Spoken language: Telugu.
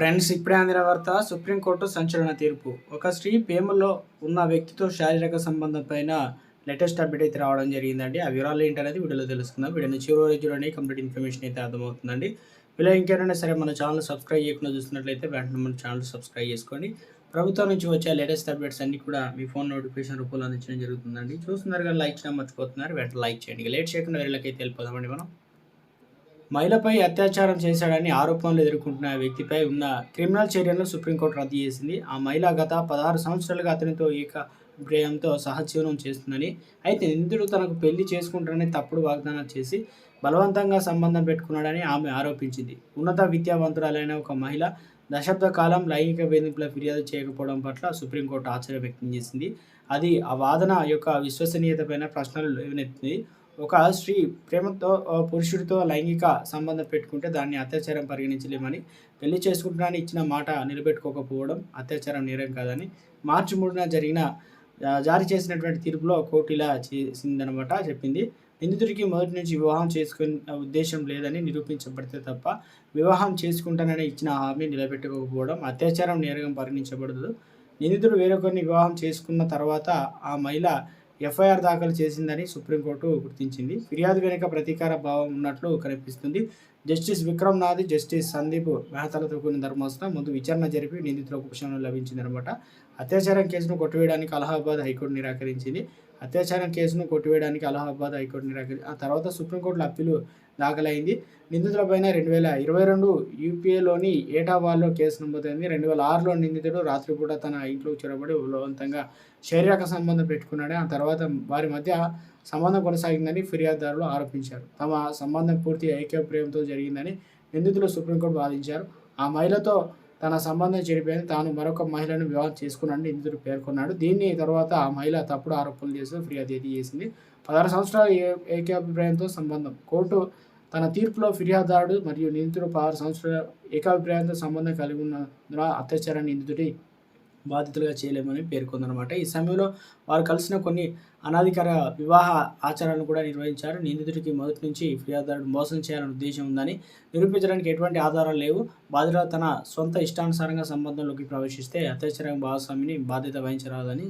ఫ్రెండ్స్, ఇప్పుడే అందిన వార్త. సుప్రీంకోర్టు సంచలన తీర్పు. ఒక స్త్రీ ప్రేమలో ఉన్న వ్యక్తితో శారీరక సంబంధం పైన లేటెస్ట్ అప్డేట్ అయితే రావడం జరిగిందండి. ఆ వివరాలు ఏంటనేది వీడియోలో తెలుసుకుందాం. వీడియోని చివరి వరకు చూడండి, కంప్లీట్ ఇన్ఫర్మేషన్ అయితే అర్థమవుతుందండి. ఇలా ఇంకేమైనా సరే మన ఛానల్ సబ్స్క్రైబ్ చేయకుండా చూస్తున్నట్లయితే వెంటనే మన ఛానల్ సబ్స్క్రైబ్ చేసుకోండి. ప్రభుత్వం నుంచి వచ్చే లేటెస్ట్ అప్డేట్స్ అన్ని కూడా మీ ఫోన్ నోటిఫికేషన్ రూపంలో అందించడం జరుగుతుందండి. చూస్తున్నారు కానీ లైక్ చేయడం మర్చిపోతున్నారు. వెంటనే లైక్ చేయండి. లేట్ చేయకుండా వీళ్ళకైతే వెళ్ళిపోదామండి మనం. మహిళపై అత్యాచారం చేశాడని ఆరోపణలు ఎదుర్కొంటున్న వ్యక్తిపై ఉన్న క్రిమినల్ చర్యలను సుప్రీంకోర్టు రద్దు చేసింది. ఆ మహిళ గత 16 సంవత్సరాలుగా అతనితో ఏకాభిప్రాయంతో సహజీవనం చేస్తుందని, అయితే నిందితుడు తనకు పెళ్లి చేసుకుంటానని తప్పుడు వాగ్దానాలు చేసి బలవంతంగా సంబంధం పెట్టుకున్నాడని ఆమె ఆరోపించింది. ఉన్నత విద్యావంతురాలైన ఒక మహిళ దశాబ్ద కాలం లైంగిక వేధింపుల ఫిర్యాదు చేయకపోవడం పట్ల సుప్రీంకోర్టు ఆశ్చర్యం వ్యక్తం చేసింది. అది ఆ వాదన యొక్క విశ్వసనీయతపైన ప్రశ్నలు లేవనెత్తింది. ఒక స్త్రీ ప్రేమతో పురుషుడితో లైంగిక సంబంధం పెట్టుకుంటే దాన్ని అత్యాచారం పరిగణించలేమని, పెళ్లి చేసుకుంటున్నానని ఇచ్చిన మాట నిలబెట్టుకోకపోవడం అత్యాచారం నేరం కాదని మార్చి 3న జారీ చేసినటువంటి తీర్పులో కోర్టు ఇలా చేసిందనమాట చెప్పింది. నిందితుడికి మొదటి నుంచి వివాహం చేసుకునే ఉద్దేశం లేదని నిరూపించబడితే తప్ప వివాహం చేసుకుంటానని ఇచ్చిన హామీ నిలబెట్టుకోకపోవడం అత్యాచారం నేరంగా పరిగణించబడదు. నిందితుడు వేరొకరిని వివాహం చేసుకున్న తర్వాత ఆ మహిళ ఎఫ్ఐఆర్ దాఖలు చేసిందని సుప్రీంకోర్టు గుర్తించింది. ఫిర్యాదు వెనుక ప్రతీకార భావం ఉన్నట్లు కనిపిస్తుంది. జస్టిస్ విక్రమ్నాథ్, జస్టిస్ సందీప్ మెహతాలతో కూడిన ధర్మాసనం ముందు విచారణ జరిపి నిందితులకు ఉపశమనం లభించిందనమాట. అత్యాచారం కేసును కొట్టివేయడానికి అలహాబాద్ హైకోర్టు నిరాకరించింది. ఆ తర్వాత సుప్రీంకోర్టులో అప్పీలు దాఖలైంది. నిందితులపైన 2022 యూపీఏలోని ఏటావాల్లో కేసు నమోదైంది. 2006లో నిందితుడు రాత్రిపూట తన ఇంట్లో చొరబడి బలవంతంగా శారీరక సంబంధం పెట్టుకున్నాడు. ఆ తర్వాత వారి మధ్య సంబంధం కొనసాగిందని ఫిర్యాదుదారులు ఆరోపించారు. తమ సంబంధం పూర్తి ఐక్యప్రేమతో జరిగిందని నిందితులు సుప్రీంకోర్టు వాదించారు. ఆ మహిళతో తన సంబంధం చెడిపోయింది, తాను మరొక మహిళను వివాహం చేసుకున్నాడని నిందితుడు పేర్కొన్నాడు. దీన్ని తర్వాత ఆ మహిళ తప్పుడు ఆరోపణలు చేస్తూ ఫిర్యాదు చేసింది. 16 సంవత్సరాల ఏకాభిప్రాయంతో సంబంధం. కోర్టు తన తీర్పులో ఫిర్యాదుదారుడు మరియు నిందితుడు 16 సంవత్సరాల ఏకాభిప్రాయంతో సంబంధం కలిగి ఉన్నందున అత్యాచారాన్ని నిందితుడి బాధితులుగా చేయలేమని పేర్కొందనమాట. ఈ సమయంలో వారు కలిసిన కొన్ని అనాధికార వివాహ ఆచారాలను కూడా నిర్వహించారు. నిందితుడికి మొదటి నుంచి ఫిర్యాదుదారుడు మోసం చేయాలని ఉద్దేశం ఉందని నిరూపించడానికి ఎటువంటి ఆధారాలు లేవు. బాధితుడు తన సొంత ఇష్టానుసారంగా సంబంధంలోకి ప్రవేశిస్తే అత్యాచారం భాగస్వామిని బాధ్యత వహించరాదని